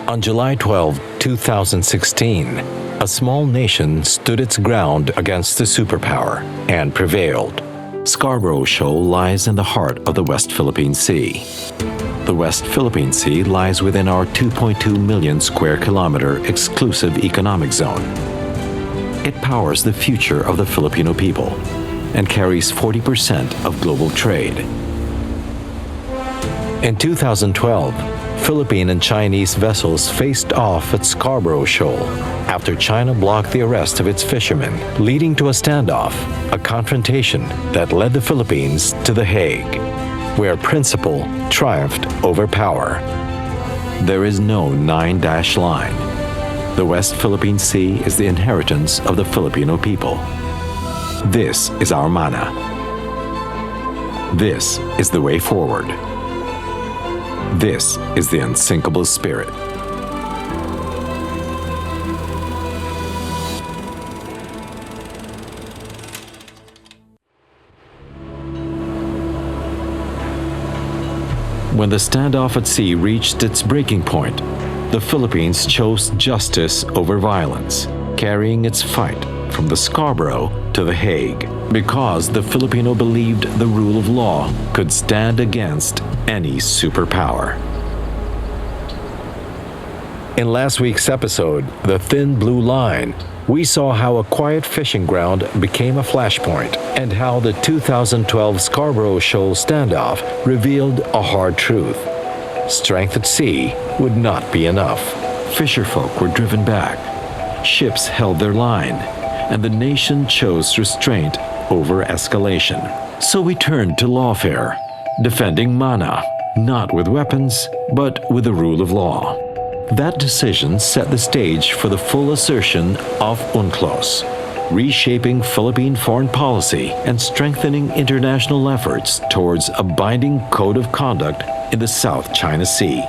On July 12, 2016, a small nation stood its ground against the superpower and prevailed. Scarborough Shoal lies in the heart of the West Philippine Sea. The West Philippine Sea lies within our 2.2 million square kilometer exclusive economic zone. It powers the future of the Filipino people and carries 40% of global trade. In 2012, Philippine and Chinese vessels faced off at Scarborough Shoal after China blocked the arrest of its fishermen, leading to a standoff, a confrontation that led the Philippines to The Hague, where principle triumphed over power. There is no 9-dash line. The West Philippine Sea is the inheritance of the Filipino people. This is our mana. This is the way forward. This is the Unsinkable Spirit. When the standoff at sea reached its breaking point, the Philippines chose justice over violence, carrying its fight from the Scarborough to The Hague, because the Filipino believed the rule of law could stand against any superpower. In last week's episode, The Thin Blue Line, we saw how a quiet fishing ground became a flashpoint and how the 2012 Scarborough Shoal standoff revealed a hard truth. Strength at sea would not be enough. Fisherfolk were driven back. Ships held their line, and the nation chose restraint over escalation. So we turned to lawfare, defending mana, not with weapons, but with the rule of law. That decision set the stage for the full assertion of UNCLOS, reshaping Philippine foreign policy and strengthening international efforts towards a binding code of conduct in the South China Sea.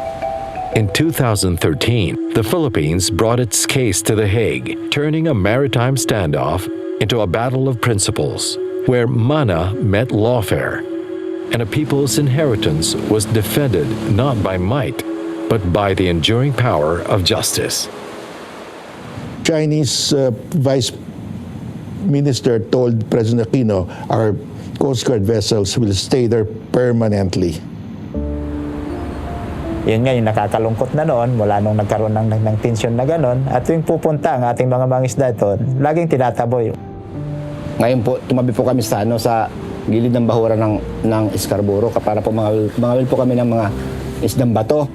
In 2013, the Philippines brought its case to The Hague, turning a maritime standoff into a battle of principles, where mana met lawfare, and a people's inheritance was defended not by might, but by the enduring power of justice. Chinese Vice Minister told President Aquino, our Coast Guard vessels will stay there permanently. Yun nga yung nakakalungkot na noon, mula nung nagkaroon ng tensyon na gano'n. At tuwing pupunta ang ating mga mangisda doon, laging tinataboy. Ngayon po, tumabi po kami sa gilid ng bahura ng Scarborough para po mangawil po kami ng mga isdang bato.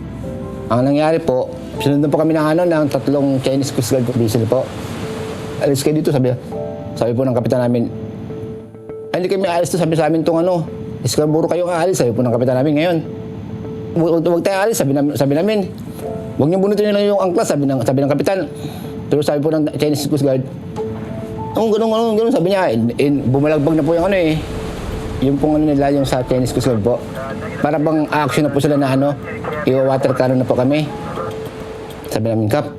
Ang nangyari po, sinundan po kami ng tatlong Chinese Coast Guard vessel po. Alis kayo dito, sabi po ng kapitan namin. Ay, hindi kami aalis to, sabi sa amin itong Scarborough kayo aalis, sabi po ng kapitan namin ngayon. Huwag tayo alis, sabi namin. Huwag niyo bunutin nila yung angklas, sabi ng kapitan. Pero sabi po ng Chinese Coast Guard, ganun, sabi niya, bumalagbag na po yung yung pong nila yung sa Chinese Coast Guard po. Para bang action na po sila na i-water cannon na po kami. Sabi namin, Kap,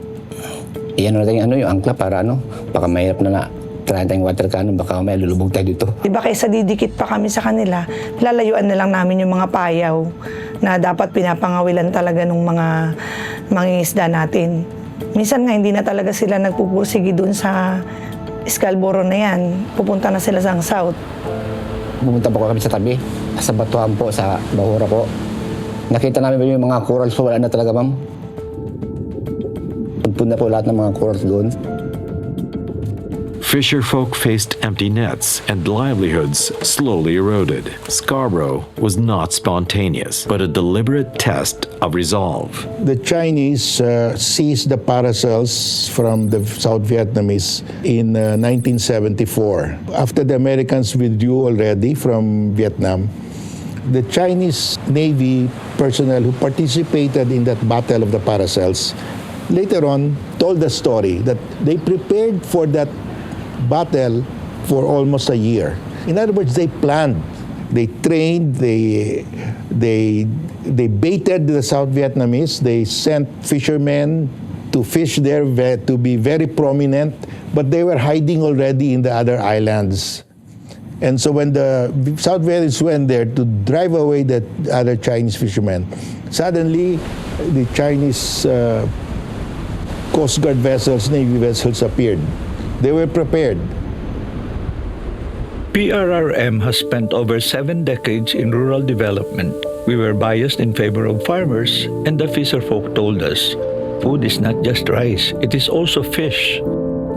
iyan natin yung angkla para baka mahirap na try tayong water cannon, baka may lulubog tayo dito. Diba kaysa didikit pa kami sa kanila, lalayuan na lang namin yung mga payaw na dapat pinapangawilan talaga ng mga mangingisda natin. Minsan nga hindi na talaga sila nagpupursige dun sa Scarborough na yan. Pupunta na sila sa south. Pumunta po kami sa tabi, sa batuhan po, sa bahura po. Nakita namin yung mga corals po, wala na talaga, ma'am. Pagpunta po lahat ng mga corals doon. Fisherfolk faced empty nets and livelihoods slowly eroded. Scarborough was not spontaneous, but a deliberate test of resolve. The Chinese seized the paracels from the South Vietnamese in 1974. After the Americans withdrew already from Vietnam, the Chinese Navy personnel who participated in that battle of the paracels later on told the story that they prepared for that battle for almost a year. In other words, they planned, they trained, they baited the South Vietnamese, they sent fishermen to fish there to be very prominent, but they were hiding already in the other islands. And so when the South Vietnamese went there to drive away the other Chinese fishermen, suddenly the Chinese Coast Guard vessels, Navy vessels appeared. They were prepared. PRRM has spent over 7 decades in rural development. We were biased in favor of farmers, and the fisherfolk told us, food is not just rice, it is also fish.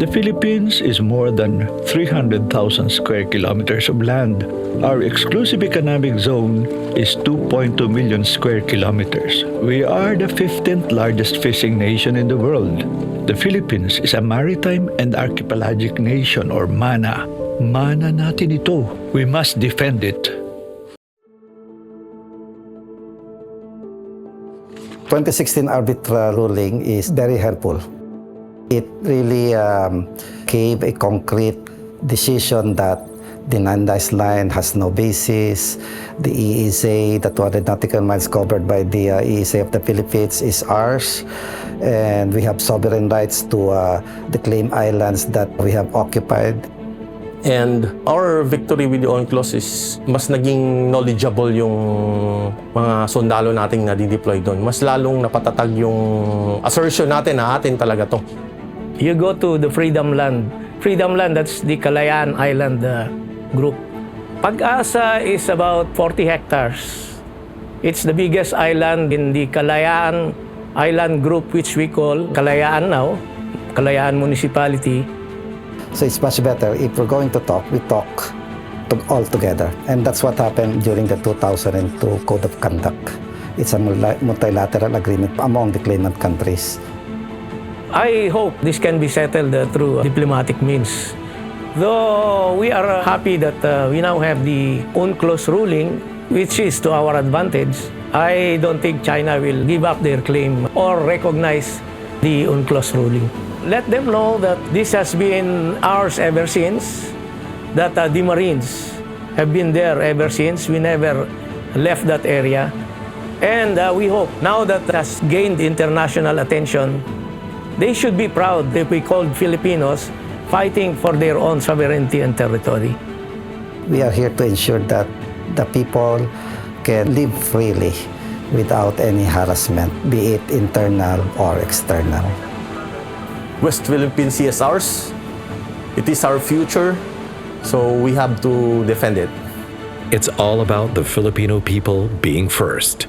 The Philippines is more than 300,000 square kilometers of land. Our exclusive economic zone is 2.2 million square kilometers. We are the 15th largest fishing nation in the world. The Philippines is a maritime and archipelagic nation, or MANA. Mana natin ito. We must defend it. 2016 arbitral ruling is very helpful. It really gave a concrete decision that the Nanda's line has no basis. The EEZ, the 200 nautical miles covered by the EEZ of the Philippines, is ours. And we have sovereign rights to the claimed islands that we have occupied. And our victory with the UNCLOS is mas naging knowledgeable yung mga sundalo nating nadi-deploy doon. Mas lalong napatatag yung assertion natin na atin talaga to. You go to the Freedom Land. Freedom Land, that's the Kalayaan Island group. Pag-asa is about 40 hectares. It's the biggest island in the Kalayaan Island group, which we call Kalayaan now, Kalayaan Municipality. So it's much better if we're going to talk, we talk all together. And that's what happened during the 2002 Code of Conduct. It's a multilateral agreement among the claimant countries. I hope this can be settled through diplomatic means. Though we are happy that we now have the UNCLOS ruling, which is to our advantage, I don't think China will give up their claim or recognize the UNCLOS ruling. Let them know that this has been ours ever since, that the Marines have been there ever since. We never left that area. And we hope now that it has gained international attention, they should be proud that we called Filipinos fighting for their own sovereignty and territory. We are here to ensure that the people can live freely without any harassment, be it internal or external. West Philippine Sea is ours. It is our future, so we have to defend it. It's all about the Filipino people being first.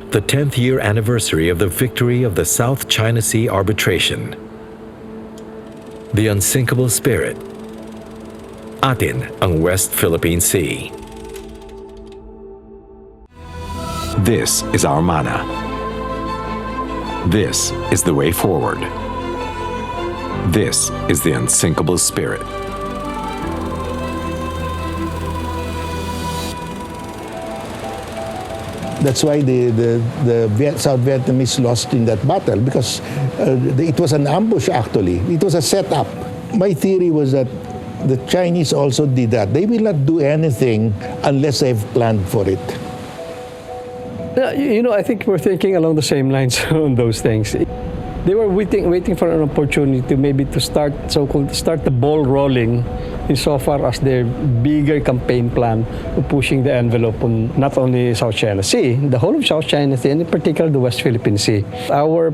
The 10th year anniversary of the victory of the South China Sea arbitration. The Unsinkable Spirit. Atin ang West Philippine Sea. This is our mana. This is the way forward. This is the Unsinkable Spirit. That's why the South Vietnamese lost in that battle, because it was an ambush actually. It was a setup. My theory was that the Chinese also did that. They will not do anything unless they've planned for it. You know, I think we're thinking along the same lines on those things. They were waiting for an opportunity to maybe to start the ball rolling insofar as their bigger campaign plan of pushing the envelope on not only South China Sea, the whole of South China Sea, and in particular the West Philippine Sea. Our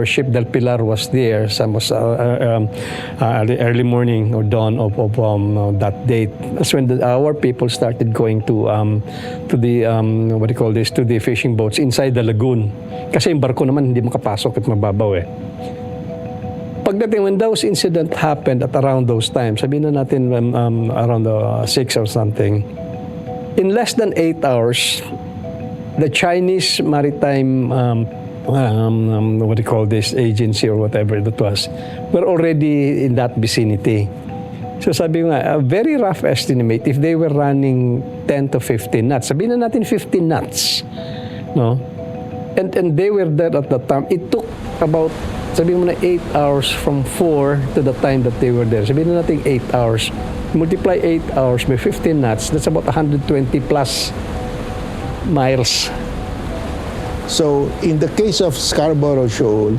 ship Del Pilar was there. Some was early morning or dawn of that date. That's when our people started going to the fishing boats inside the lagoon. Kasi yung barko naman hindi makapasok at mababaw eh. Pagdating, when those incident happened at around those times, sabihin na natin around 6 or something, in less than 8 hours, the Chinese maritime agency or whatever it was, were already in that vicinity. So sabi nga, a very rough estimate, if they were running 10 to 15 knots, sabihin na natin 15 knots, no? And they were there at that time. It took about, sabihin mo na 8 hours from 4 to the time that they were there. Sabihin na natin 8 hours. Multiply 8 hours by 15 knots, that's about 120 plus miles. So in the case of Scarborough Shoal,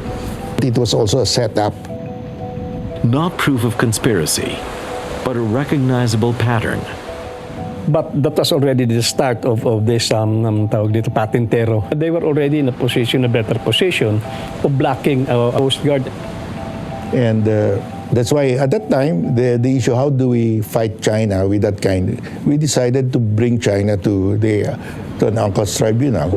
it was also a setup. Not proof of conspiracy, but a recognizable pattern. But that was already the start of this tawag dito, patintero. They were already in a better position of blocking our Coast Guard. And that's why at that time, the issue, how do we fight China with that kind? We decided to bring China to an UNCLOS tribunal.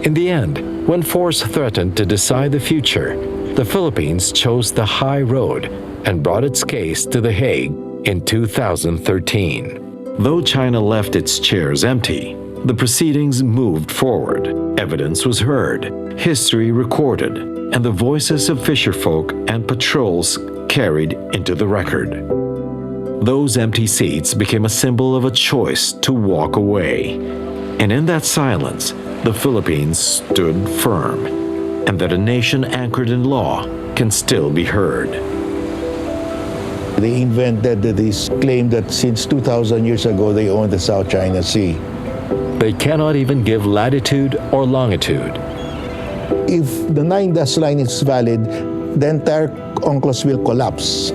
In the end, when force threatened to decide the future, the Philippines chose the high road and brought its case to The Hague in 2013. Though China left its chairs empty, the proceedings moved forward. Evidence was heard, history recorded, and the voices of fisherfolk and patrols carried into the record. Those empty seats became a symbol of a choice to walk away. And in that silence, the Philippines stood firm, and that a nation anchored in law can still be heard. They invented this claim that since 2,000 years ago, they owned the South China Sea. They cannot even give latitude or longitude. If the 9-dash line is valid, the entire UNCLOS will collapse.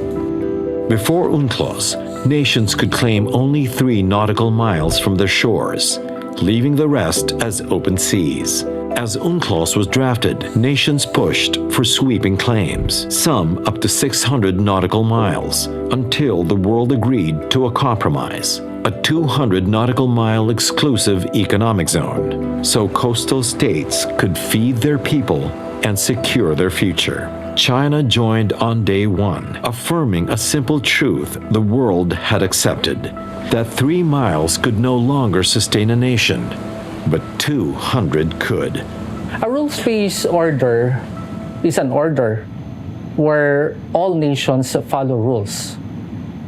Before UNCLOS, nations could claim only 3 nautical miles from their shores, leaving the rest as open seas. As UNCLOS was drafted, nations pushed for sweeping claims, some up to 600 nautical miles, until the world agreed to a compromise, a 200 nautical mile exclusive economic zone, so coastal states could feed their people and secure their future. China joined on day one, affirming a simple truth the world had accepted, that 3 miles could no longer sustain a nation, but 200 could. A rules-based order is an order where all nations follow rules.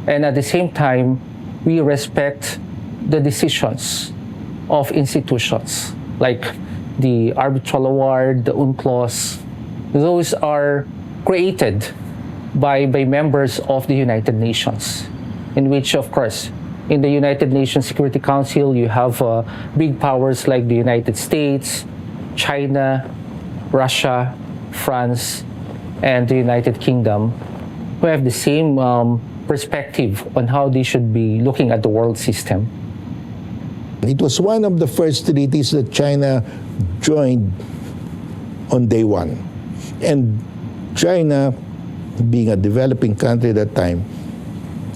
And at the same time, we respect the decisions of institutions like the arbitral award, the UNCLOS. Those are created by members of the United Nations, in which, of course, in the United Nations Security Council, you have big powers like the United States, China, Russia, France, and the United Kingdom, who have the same perspective on how they should be looking at the world system. It was one of the first treaties that China joined on day one. And China, being a developing country at that time,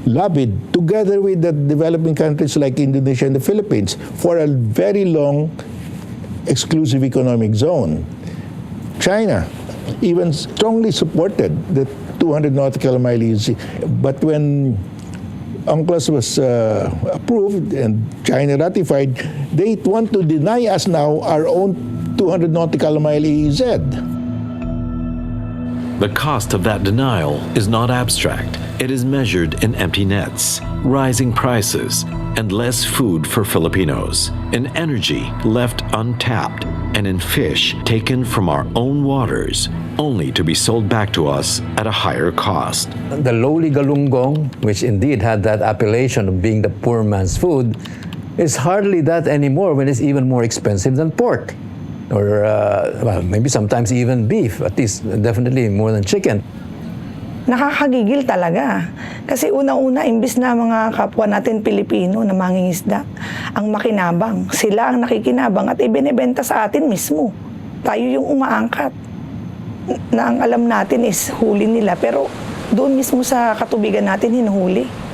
lobbied together with the developing countries like Indonesia and the Philippines for a very long exclusive economic zone. China even strongly supported the 200 nautical mile EEZ. But when UNCLOS was approved and China ratified, they want to deny us now our own 200 nautical mile EEZ. The cost of that denial is not abstract. It is measured in empty nets, rising prices, and less food for Filipinos, in energy left untapped, and in fish taken from our own waters, only to be sold back to us at a higher cost. The lowly galunggong, which indeed had that appellation of being the poor man's food, is hardly that anymore when it's even more expensive than pork. Or well, maybe sometimes even beef, at least definitely more than chicken. Nakakagigil talaga. Kasi una-una, imbis na mga kapwa natin Pilipino na mangingisda, ang makinabang, sila ang nakikinabang at ibinibenta sa atin mismo. Tayo yung umaangkat. Na ang alam natin is huli nila, pero doon mismo sa katubigan natin hinuhuli.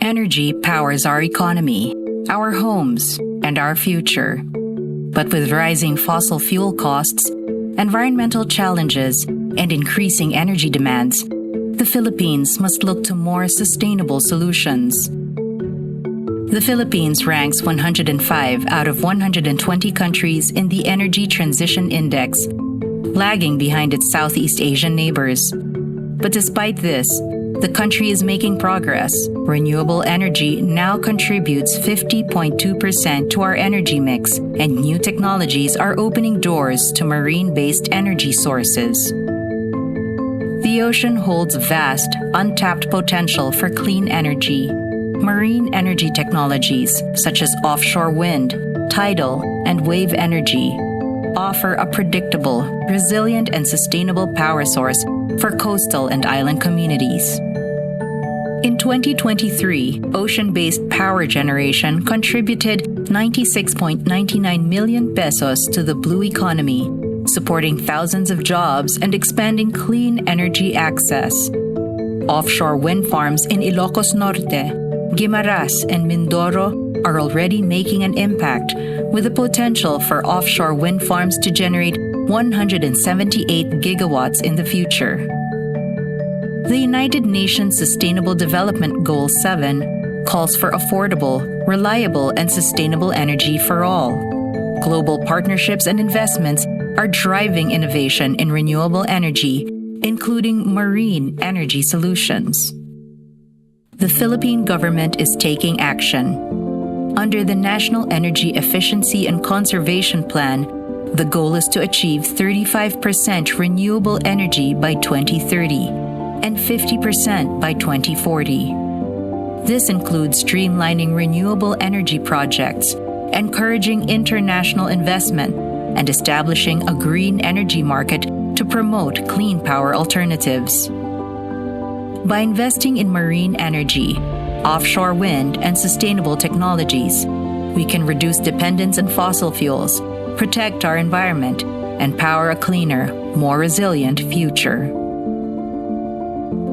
Energy powers our economy, our homes, and our future. But with rising fossil fuel costs, environmental challenges, and increasing energy demands, the Philippines must look to more sustainable solutions. The Philippines ranks 105 out of 120 countries in the Energy Transition Index, lagging behind its Southeast Asian neighbors. But despite this, The country is making progress. Renewable energy now contributes 50.2% to our energy mix, and new technologies are opening doors to marine-based energy sources. The ocean holds vast, untapped potential for clean energy. Marine energy technologies, such as offshore wind, tidal, and wave energy, offer a predictable, resilient, and sustainable power source for coastal and island communities. In 2023, ocean-based power generation contributed 96.99 million pesos to the blue economy, supporting thousands of jobs and expanding clean energy access. Offshore wind farms in Ilocos Norte, Guimaras, and Mindoro are already making an impact, with the potential for offshore wind farms to generate 178 gigawatts in the future. The United Nations Sustainable Development Goal 7 calls for affordable, reliable, and sustainable energy for all. Global partnerships and investments are driving innovation in renewable energy, including marine energy solutions. The Philippine government is taking action. Under the National Energy Efficiency and Conservation Plan, the goal is to achieve 35% renewable energy by 2030 and 50% by 2040. This includes streamlining renewable energy projects, encouraging international investment, and establishing a green energy market to promote clean power alternatives. By investing in marine energy, offshore wind, and sustainable technologies, we can reduce dependence on fossil fuels, protect our environment, and power a cleaner, more resilient future.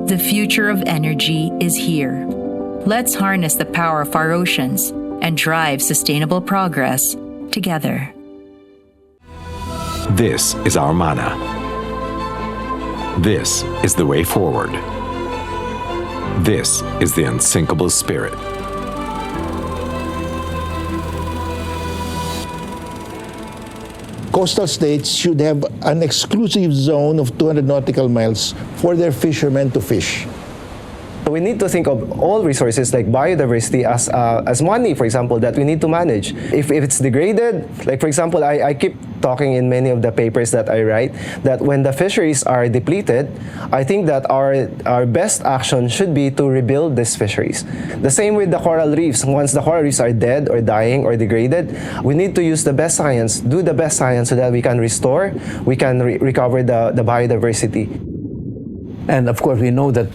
The future of energy is here. Let's harness the power of our oceans and drive sustainable progress together. This is our manna. This is the way forward. This is the Unsinkable Spirit. Coastal states should have an exclusive zone of 200 nautical miles for their fishermen to fish. We need to think of all resources like biodiversity as money, for example, that we need to manage. If it's degraded, like for example, I keep talking in many of the papers that I write, that when the fisheries are depleted, I think that our best action should be to rebuild these fisheries. The same with the coral reefs. Once the coral reefs are dead or dying or degraded, we need to use the best science, do the best science so that we can restore, we can recover the biodiversity. And of course, we know that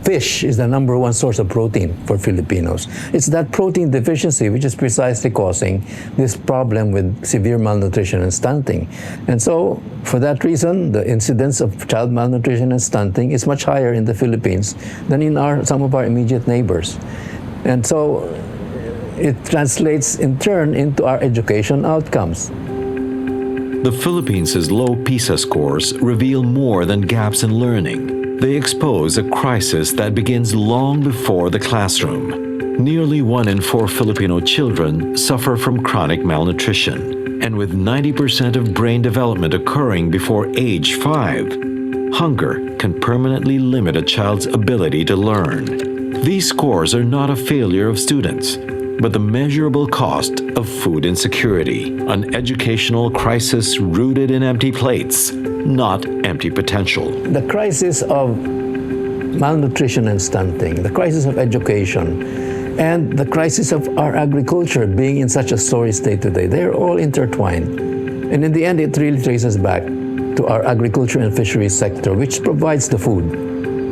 fish is the number one source of protein for Filipinos. It's that protein deficiency which is precisely causing this problem with severe malnutrition and stunting. And so, for that reason, the incidence of child malnutrition and stunting is much higher in the Philippines than in some of our immediate neighbors. And so, it translates in turn into our education outcomes. The Philippines' low PISA scores reveal more than gaps in learning. They expose a crisis that begins long before the classroom. Nearly 1 in 4 Filipino children suffer from chronic malnutrition, and with 90% of brain development occurring before age 5, hunger can permanently limit a child's ability to learn. These scores are not a failure of students, but the measurable cost of food insecurity, an educational crisis rooted in empty plates, not empty potential. The crisis of malnutrition and stunting, the crisis of education, and the crisis of our agriculture being in such a sorry state today, they're all intertwined. And in the end, it really traces back to our agriculture and fisheries sector, which provides the food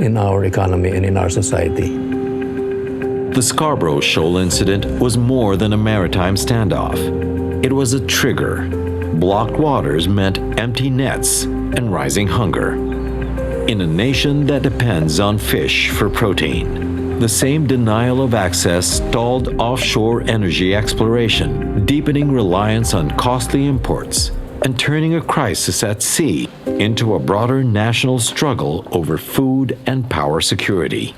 in our economy and in our society. The Scarborough Shoal incident was more than a maritime standoff. It was a trigger. Blocked waters meant empty nets and rising hunger. In a nation that depends on fish for protein, the same denial of access stalled offshore energy exploration, deepening reliance on costly imports, and turning a crisis at sea into a broader national struggle over food and power security.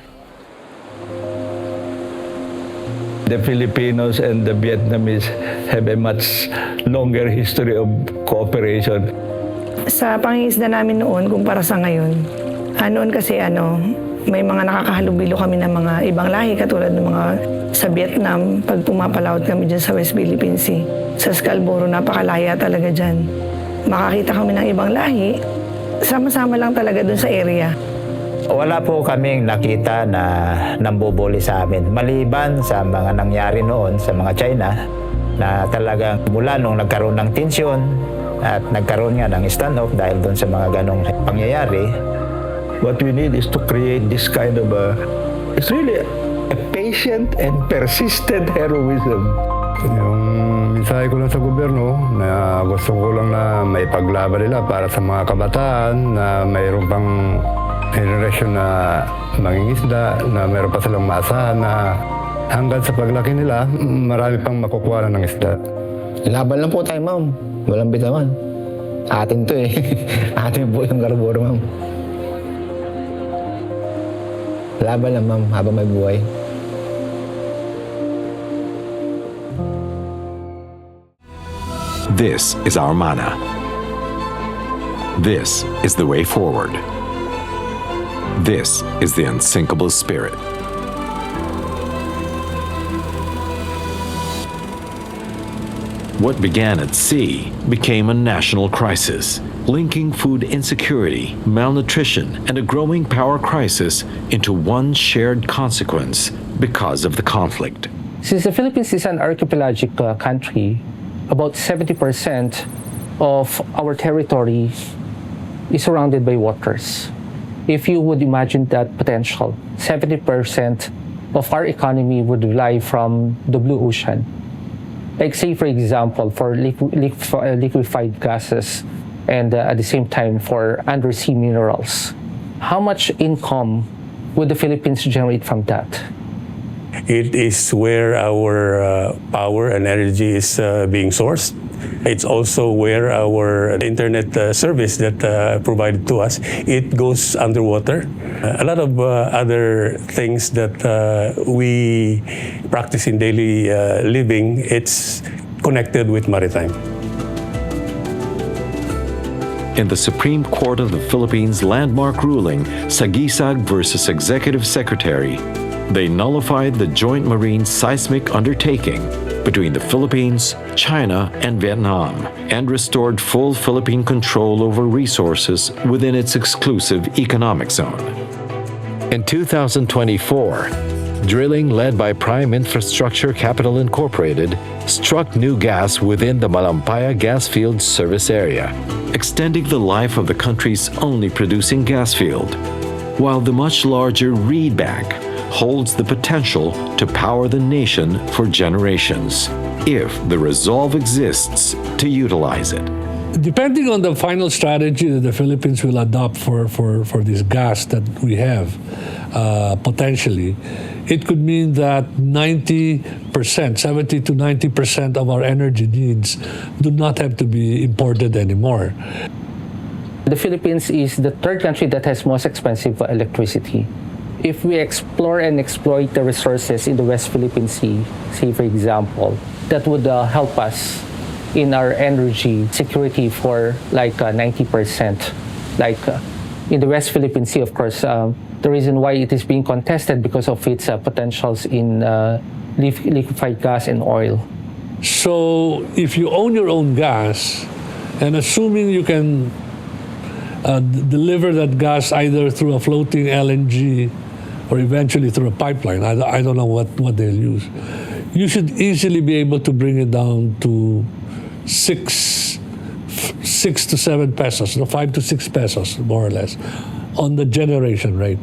The Filipinos and the Vietnamese have a much longer history of cooperation. Sa pangingisda namin noon kumpara sa ngayon, noon kasi May mga nakakahalubilo kami ng mga ibang lahi katulad ng mga sa Vietnam pag pumapalawad kami dyan sa West Philippine Sea. Sa Scarborough, napakalaya talaga dyan. Makakita kami ng ibang lahi, sama-sama lang talaga dun sa area. Wala po kaming nakita na nambubuli sa amin. Maliban sa mga nangyari noon sa mga China na talagang mula nung nagkaroon ng tensyon at nagkaroon nga ng standoff dahil doon sa mga ganong pangyayari. What we need is to create this kind of it's really a patient and persistent heroism. Yung mensahe ko lang sa gobyerno na gusto ko lang na may paglaban nila para sa mga kabataan na mayroon pang generation na mangingisda, na mayroon pa silang maasahan na hanggang sa paglaki nila, marami pang makukuha ng isda. Laban lang po tayo, ma'am. Walang bitawan. Atin to eh. Atin po yung Scarborough, ma'am. Laban lang, ma'am, habang may buhay. This is our mana. This is the way forward. This is the Unsinkable Spirit. What began at sea became a national crisis, linking food insecurity, malnutrition, and a growing power crisis into one shared consequence because of the conflict. Since the Philippines is an archipelagic country, about 70% of our territory is surrounded by waters. If you would imagine that potential, 70% of our economy would rely from the blue ocean. Like say, for example, for liquefied gases and at the same time for undersea minerals. How much income would the Philippines generate from that? It is where our power and energy is being sourced. It's also where our internet service that provided to us, it goes underwater. A lot of other things that we practice in daily living, it's connected with maritime. In the Supreme Court of the Philippines landmark ruling, Sagisag versus Executive Secretary, they nullified the joint marine seismic undertaking between the Philippines, China, and Vietnam, and restored full Philippine control over resources within its exclusive economic zone. In 2024, drilling led by Prime Infrastructure Capital Incorporated struck new gas within the Malampaya gas field service area, extending the life of the country's only producing gas field, while the much larger Reed Bank holds the potential to power the nation for generations, if the resolve exists to utilize it. Depending on the final strategy that the Philippines will adopt for this gas that we have, potentially, it could mean that 70 to 90% of our energy needs do not have to be imported anymore. The Philippines is the third country that has most expensive electricity. If we explore and exploit the resources in the West Philippine Sea, say for example, that would help us in our energy security for like 90%. Like in the West Philippine Sea, of course, the reason why it is being contested because of its potentials in liquefied gas and oil. So if you own your own gas, and assuming you can deliver that gas either through a floating LNG or eventually through a pipeline, I don't know what they'll use, you should easily be able to bring it down to 6 to 7 pesos, 5 to 6 pesos, more or less, on the generation rate.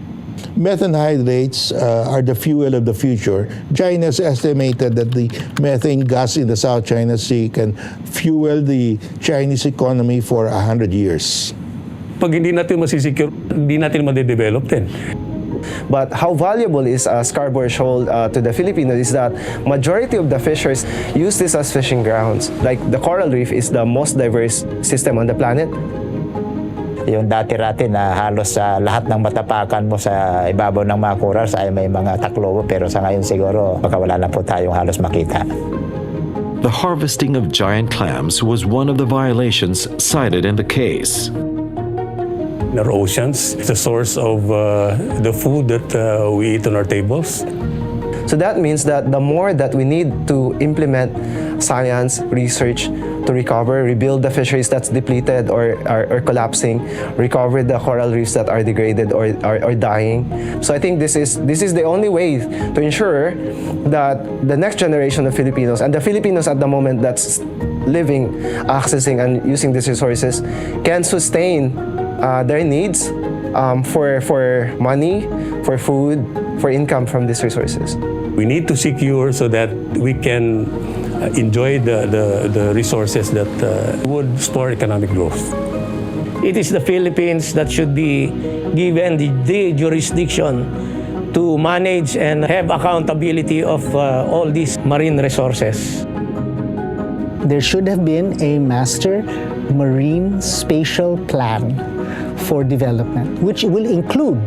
Methane hydrates are the fuel of the future. China has estimated that the methane gas in the South China Sea can fuel the Chinese economy for 100 years. Pag hindi natin masisecure, hindi natin ma-develop din. But how valuable is Scarborough Shoal to the Filipinos is that majority of the fishers use this as fishing grounds. Like the coral reef is the most diverse system on the planet. Yung dati-rati na halos sa lahat ng matapakan mo sa ibabaw ng mga corals ay may mga taklobo, pero sa ngayon siguro baka wala na po tayong halos makita. The harvesting of giant clams was one of the violations cited in the case. in our oceans. It's a source of the food that we eat on our tables. So that means that the more that we need to implement science, research to recover, rebuild the fisheries that's depleted or are collapsing, recover the coral reefs that are degraded or are dying. So I think this is the only way to ensure that the next generation of Filipinos, and the Filipinos at the moment that's living, accessing and using these resources, can sustain their needs for money, for food, for income from these resources. We need to secure so that we can enjoy the resources that would spur economic growth. It is the Philippines that should be given the jurisdiction to manage and have accountability of all these marine resources. There should have been a master marine spatial plan for development, which will include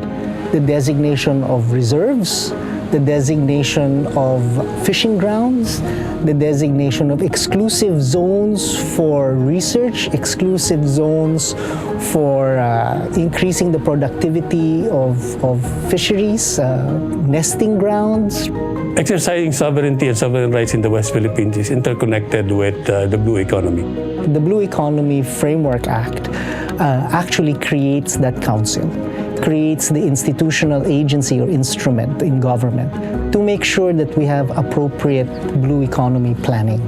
the designation of reserves, the designation of fishing grounds, the designation of exclusive zones for research, exclusive zones for increasing the productivity of fisheries, nesting grounds. Exercising sovereignty and sovereign rights in the West Philippines is interconnected with the blue economy. The Blue Economy Framework Act actually creates that council, creates the institutional agency or instrument in government to make sure that we have appropriate blue economy planning.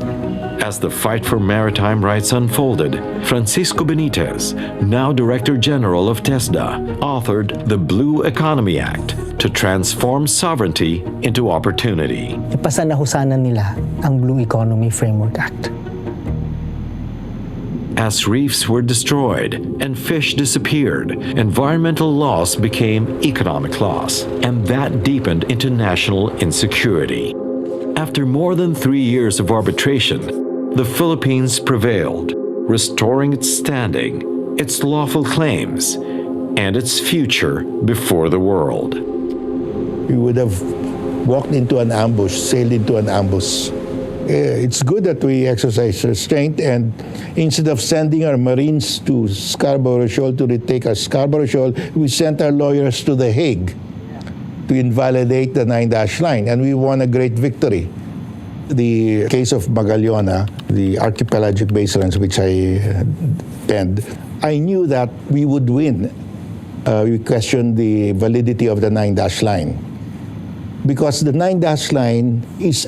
As the fight for maritime rights unfolded, Francisco Benitez, now Director General of TESDA, authored the Blue Economy Act to transform sovereignty into opportunity. Ipasa na ho sana nila ang Blue Economy Framework Act. As reefs were destroyed and fish disappeared, environmental loss became economic loss, and that deepened into national insecurity. After more than 3 years of arbitration, the Philippines prevailed, restoring its standing, its lawful claims, and its future before the world. We would have walked into an ambush, sailed into an ambush. It's good that we exercise restraint, and instead of sending our Marines to Scarborough Shoal to retake our Scarborough Shoal, we sent our lawyers to The Hague to invalidate the 9-dash line, and we won a great victory. The case of Magallona, the archipelagic baselines which I penned, I knew that we would win. We questioned the validity of the 9-dash line, because the 9-dash line is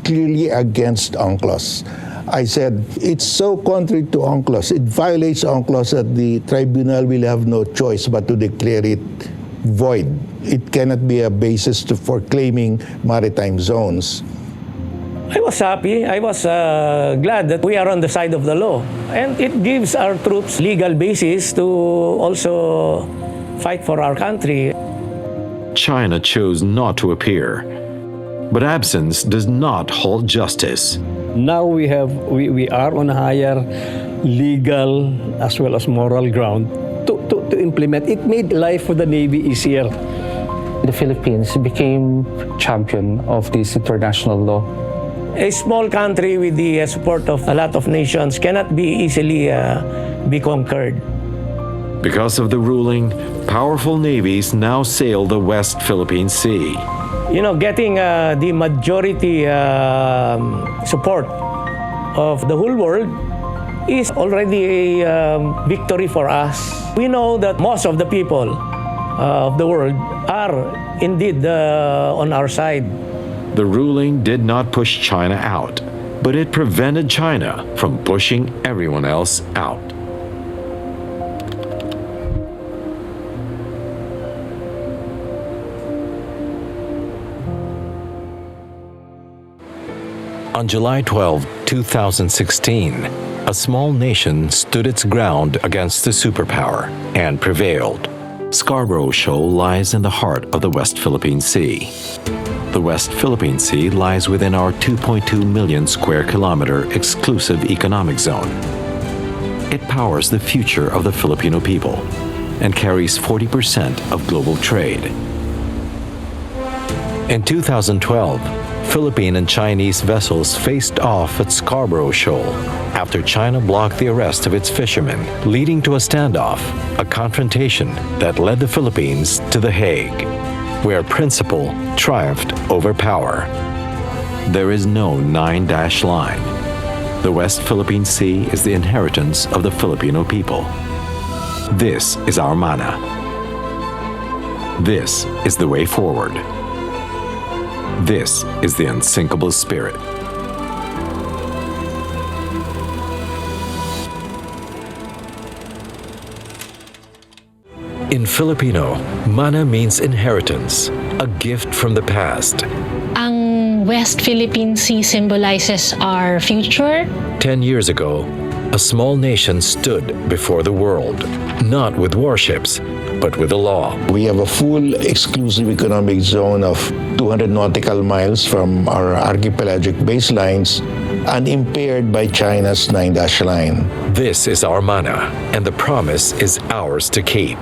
clearly against UNCLOS. I said, it's so contrary to UNCLOS, it violates UNCLOS that the tribunal will have no choice but to declare it void. It cannot be a basis for claiming maritime zones. I was happy. I was glad that we are on the side of the law. And it gives our troops legal basis to also fight for our country. China chose not to appear. But absence does not halt justice. Now we are on a higher legal as well as moral ground to implement. It made life for the Navy easier. The Philippines became champion of this international law. A small country with the support of a lot of nations cannot be easily be conquered. Because of the ruling, powerful navies now sail the West Philippine Sea. You know, getting the majority support of the whole world is already a victory for us. We know that most of the people of the world are indeed on our side. The ruling did not push China out, but it prevented China from pushing everyone else out. On July 12, 2016, a small nation stood its ground against the superpower and prevailed. Scarborough Shoal lies in the heart of the West Philippine Sea. The West Philippine Sea lies within our 2.2 million square kilometer exclusive economic zone. It powers the future of the Filipino people and carries 40% of global trade. In 2012, Philippine and Chinese vessels faced off at Scarborough Shoal after China blocked the arrest of its fishermen, leading to a standoff, a confrontation that led the Philippines to The Hague, where principle triumphed over power. There is no 9-dash line. The West Philippine Sea is the inheritance of the Filipino people. This is our mana. This is the way forward. This is the Unsinkable Spirit. In Filipino, mana means inheritance, a gift from the past. Ang West Philippine Sea symbolizes our future. 10 years ago, a small nation stood before the world, not with warships, but with the law. We have a full exclusive economic zone of 200 nautical miles from our archipelagic baselines, unimpaired by China's 9-dash line. This is our mana, and the promise is ours to keep.